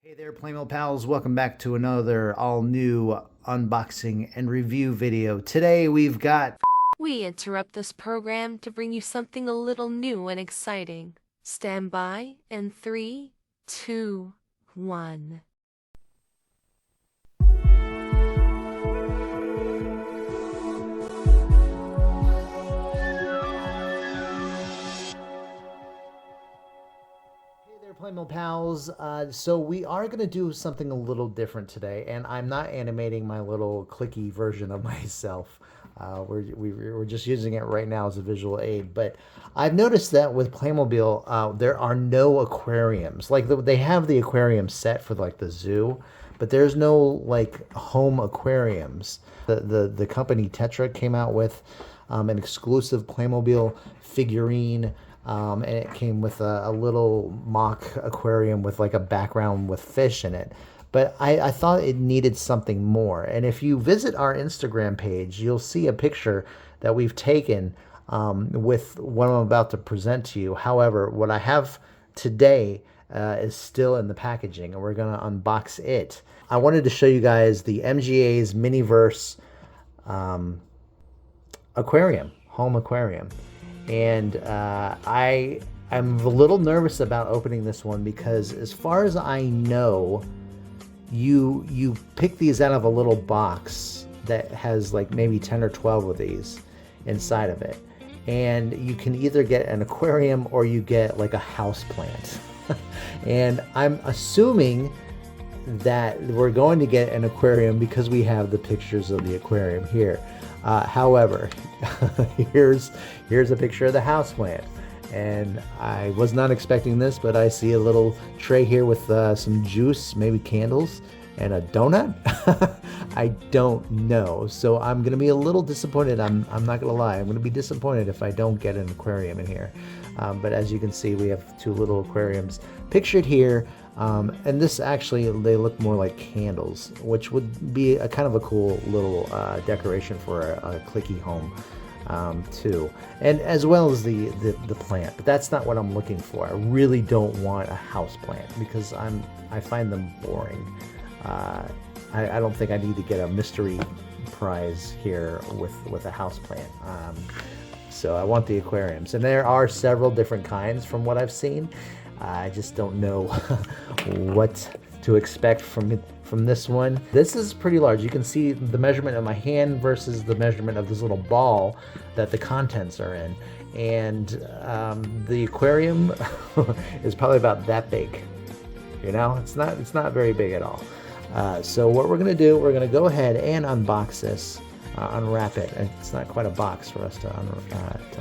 Hey there, Playmo pals. Welcome back to another all-new unboxing and review video. Today we've got... We interrupt this program to bring you something a little new and exciting. Stand by in 3, 2, 1. Playmo pals, so we are going to do something a little different today, and I'm not animating my little clicky version of myself. We're just using it right now as a visual aid, but I've noticed that with Playmobil, there are no aquariums. Like they have the aquarium set for like the zoo, but there's no like home aquariums. The company TETRA came out with an exclusive Playmobil figurine. And it came with a little mock aquarium with like a background with fish in it. But I thought it needed something more. And if you visit our Instagram page, you'll see a picture that we've taken with what I'm about to present to you. However, what I have today is still in the packaging, and we're going to unbox it. I wanted to show you guys the MGA's MiniVerse aquarium, home aquarium. And I'm a little nervous about opening this one because, as far as I know, you pick these out of a little box that has like maybe 10 or 12 of these inside of it, and you can either get an aquarium or you get like a house plant. And I'm assuming that we're going to get an aquarium because we have the pictures of the aquarium here. However, here's a picture of the houseplant, and I was not expecting this, but I see a little tray here with some juice, maybe candles, and a donut. I don't know, so I'm gonna be a little disappointed. I'm not gonna lie, I'm gonna be disappointed if I don't get an aquarium in here. But as you can see, we have two little aquariums pictured here. And this actually, they look more like candles, which would be a kind of a cool little decoration for a clicky home too, and as well as the plant. But that's not what I'm looking for. I really don't want a house plant because I find them boring. I don't think I need to get a mystery prize here with a house plant. So I want the aquariums, and there are several different kinds from what I've seen. I just don't know what to expect from this one. This is pretty large. You can see the measurement of my hand versus the measurement of this little ball that the contents are in. And the aquarium is probably about that big. You know, it's not very big at all. So what we're gonna do, we're gonna go ahead and unbox this. Unwrap it. It's not quite a box for us to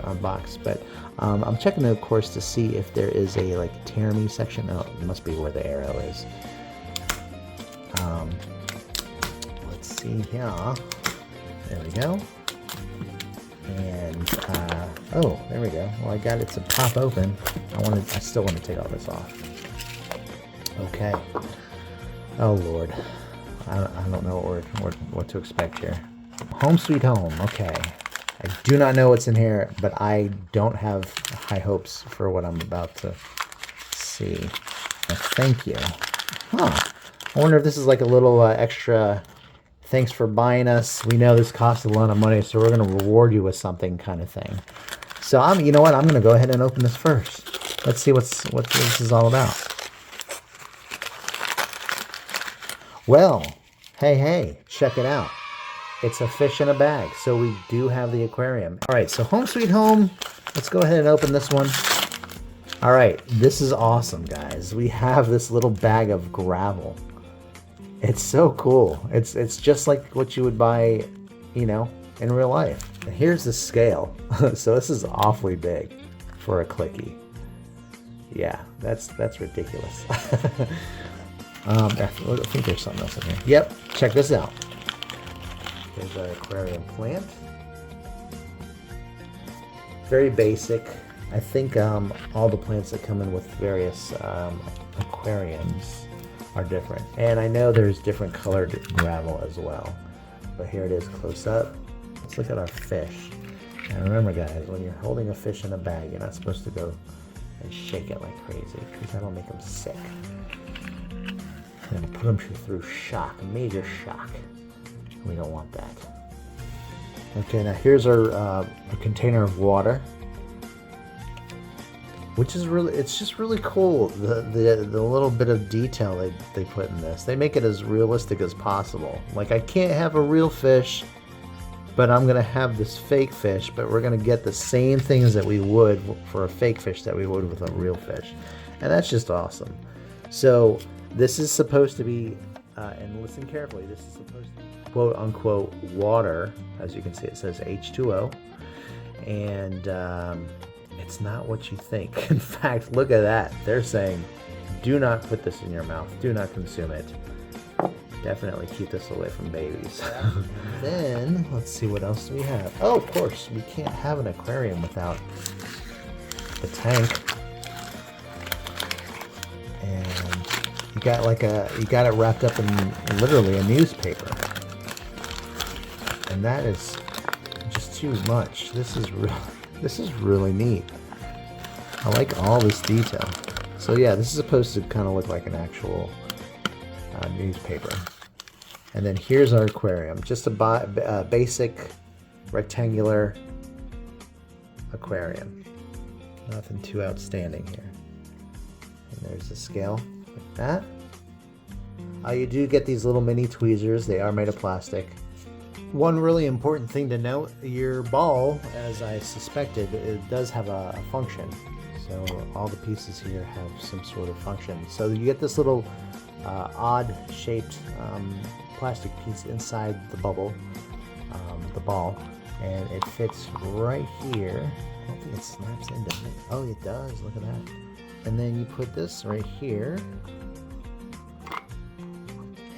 unbox, but I'm checking of course to see if there is a like tear me section. Oh, it must be where the arrow is. Let's see here. There we go. And oh, there we go. Well, I got it to pop open. I still want to take all this off. Okay. Oh Lord, I don't know what to expect here. Home sweet home. Okay. I do not know what's in here, but I don't have high hopes for what I'm about to see. Thank you. Huh. I wonder if this is like a little extra thanks for buying us. We know this costs a lot of money, so we're going to reward you with something kind of thing. So you know what? I'm going to go ahead and open this first. Let's see what this is all about. Well, hey, check it out. It's a fish in a bag, so we do have the aquarium. All right, so home sweet home. Let's go ahead and open this one. All right, this is awesome, guys. We have this little bag of gravel. It's so cool. It's just like what you would buy, you know, in real life. And here's the scale. So this is awfully big for a clicky. Yeah, that's ridiculous. I think there's something else in here. Yep, check this out. There's an aquarium plant. Very basic. I think all the plants that come in with various aquariums are different. And I know there's different colored gravel as well. But here it is close up. Let's look at our fish. And remember guys, when you're holding a fish in a bag, you're not supposed to go and shake it like crazy because that'll make them sick. And put them through shock, major shock. We don't want that. Okay, now here's our a container of water, which is really, it's just really cool. The little bit of detail they put in this. They make it as realistic as possible. Like, I can't have a real fish, but I'm gonna have this fake fish, but we're gonna get the same things that we would for a fake fish that we would with a real fish. And that's just awesome. So this is supposed to be, and listen carefully, this is supposed to be quote unquote water. As you can see, it says H2O, and it's not what you think. In fact, look at that. They're saying, do not put this in your mouth. Do not consume it. Definitely keep this away from babies. Then, let's see, what else do we have? Oh, of course, we can't have an aquarium without the tank. And you got you got it wrapped up in literally a newspaper. And that is just too much. This is really neat. I like all this detail. So yeah, this is supposed to kind of look like an actual newspaper. And then here's our aquarium. Just a basic rectangular aquarium. Nothing too outstanding here. And there's the scale like that. You do get these little mini tweezers. They are made of plastic. One really important thing to note, your ball, as I suspected, it does have a function. So all the pieces here have some sort of function. So you get this little odd shaped plastic piece inside the bubble, the ball, and it fits right here. I don't think it snaps in, does it? Oh, it does, look at that. And then you put this right here,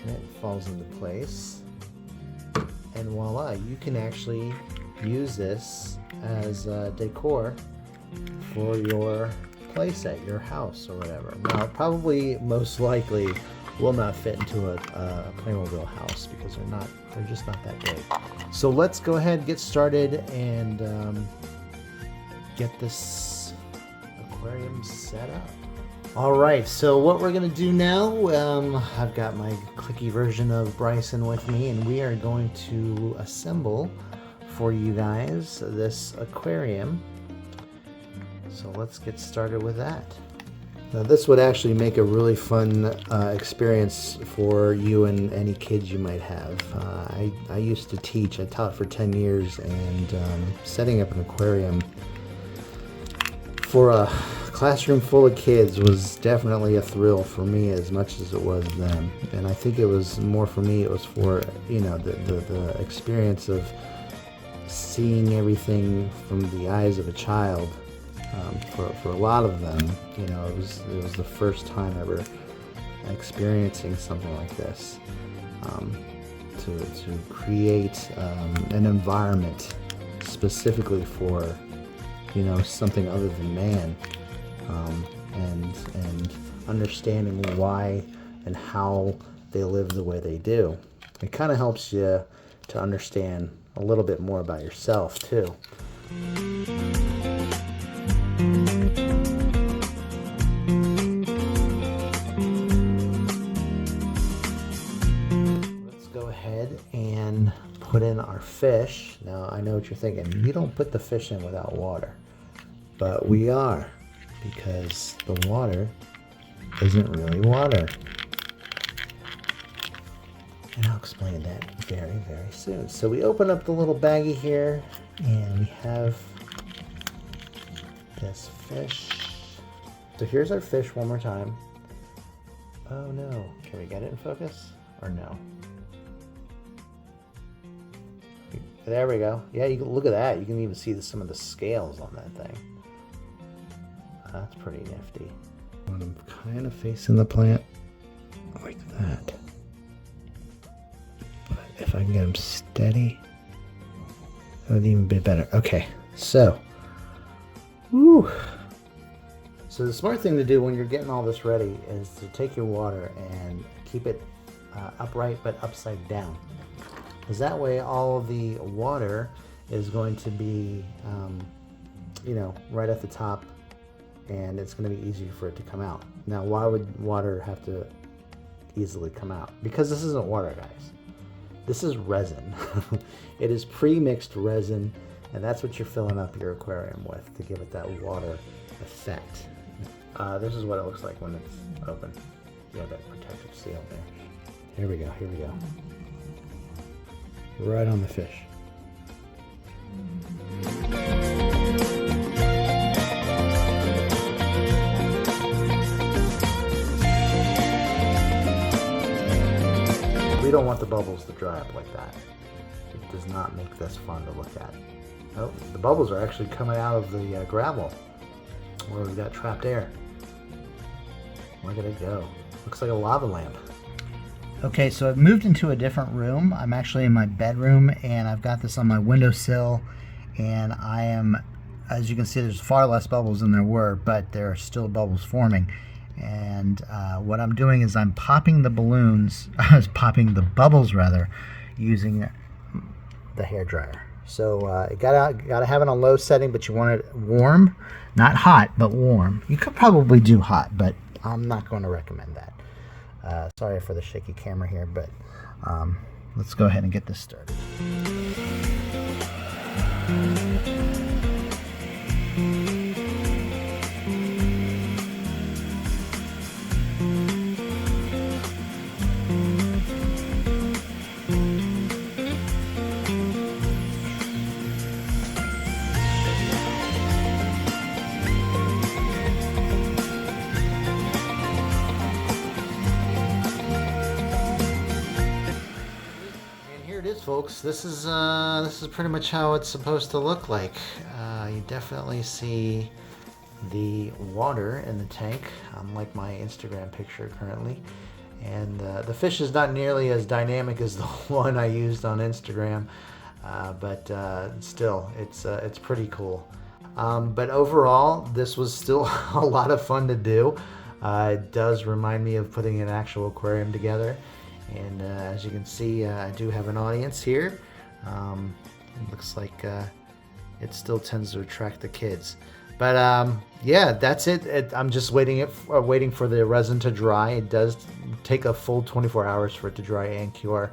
and it falls into place. And voila, you can actually use this as decor for your playset, your house, or whatever. Now, it probably most likely will not fit into a Playmobil house because they're just not that big. So let's go ahead and get started and get this aquarium set up. Alright, so what we're going to do now, I've got my clicky version of Bryson with me, and we are going to assemble for you guys this aquarium. So let's get started with that. Now this would actually make a really fun experience for you and any kids you might have. I used to teach, I taught for 10 years, and setting up an aquarium for a classroom full of kids was definitely a thrill for me as much as it was them. And I think it was more for me, it was for, you know, the experience of seeing everything from the eyes of a child. For a lot of them, you know, it was the first time ever experiencing something like this. To create an environment specifically for, you know, something other than man, and understanding why and how they live the way they do. It kind of helps you to understand a little bit more about yourself too. Let's go ahead and put in our fish. Now I know what you're thinking, you don't put the fish in without water, but we are, because the water isn't really water. And I'll explain that very, very soon. So we open up the little baggie here, and we have this fish. So here's our fish one more time. Oh no, can we get it in focus or no? There we go. Yeah, you can look at that. You can even see some of the scales on that thing. That's pretty nifty. I want them kind of facing the plant like that. But if I can get them steady, that would even be better. Okay, so, woo. So the smart thing to do when you're getting all this ready is to take your water and keep it upright but upside down. Because that way all of the water is going to be, you know, right at the top, and it's going to be easier for it to come out. Now, why would water have to easily come out. Because this isn't water, guys. This is resin. It is pre-mixed resin, and that's what you're filling up your aquarium with to give it that water effect. This is what it looks like when it's open. You have that protective seal there. Here we go, here we go. Right on the fish. We don't want the bubbles to dry up like that. It does not make this fun to look at. Oh, the bubbles are actually coming out of the gravel where we've got trapped air. Look at it go. Looks like a lava lamp. Okay, so I've moved into a different room. I'm actually in my bedroom, and I've got this on my windowsill, and I am, as you can see, there's far less bubbles than there were, but there are still bubbles forming. And what I'm doing is I'm popping the balloons, popping the bubbles rather, using the hair dryer. So you gotta have it on low setting, but you want it warm, not hot, but warm. You could probably do hot, but I'm not going to recommend that. Sorry for the shaky camera here, but let's go ahead and get this started. Folks, this is pretty much how it's supposed to look like. You definitely see the water in the tank, unlike my Instagram picture currently, and the fish is not nearly as dynamic as the one I used on Instagram, but still, it's pretty cool. But overall, this was still a lot of fun to do. It does remind me of putting an actual aquarium together. And as you can see, I do have an audience here. It looks like it still tends to attract the kids. But yeah, that's it. I'm just waiting for the resin to dry. It does take a full 24 hours for it to dry and cure.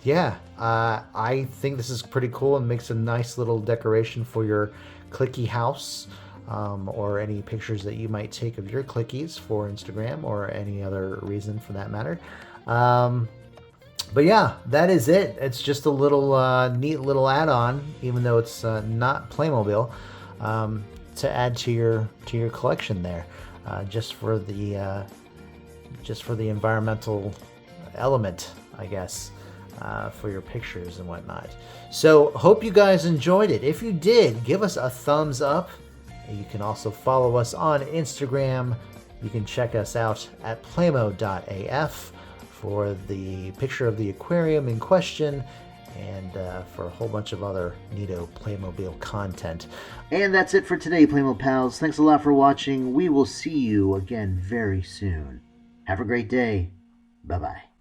Yeah, I think this is pretty cool and makes a nice little decoration for your klicky house. Or any pictures that you might take of your klickys for Instagram or any other reason for that matter. But yeah, that is it. It's just a little neat little add-on, even though it's not Playmobil, to add to your collection there, just for the environmental element, I guess. For your pictures and whatnot. So hope you guys enjoyed it. If you did, give us a thumbs up. You can also follow us on Instagram. You can check us out at playmo.af for the picture of the aquarium in question and for a whole bunch of other neato Playmobil content. And that's it for today, Playmo pals. Thanks a lot for watching. We will see you again very soon. Have a great day. Bye-bye.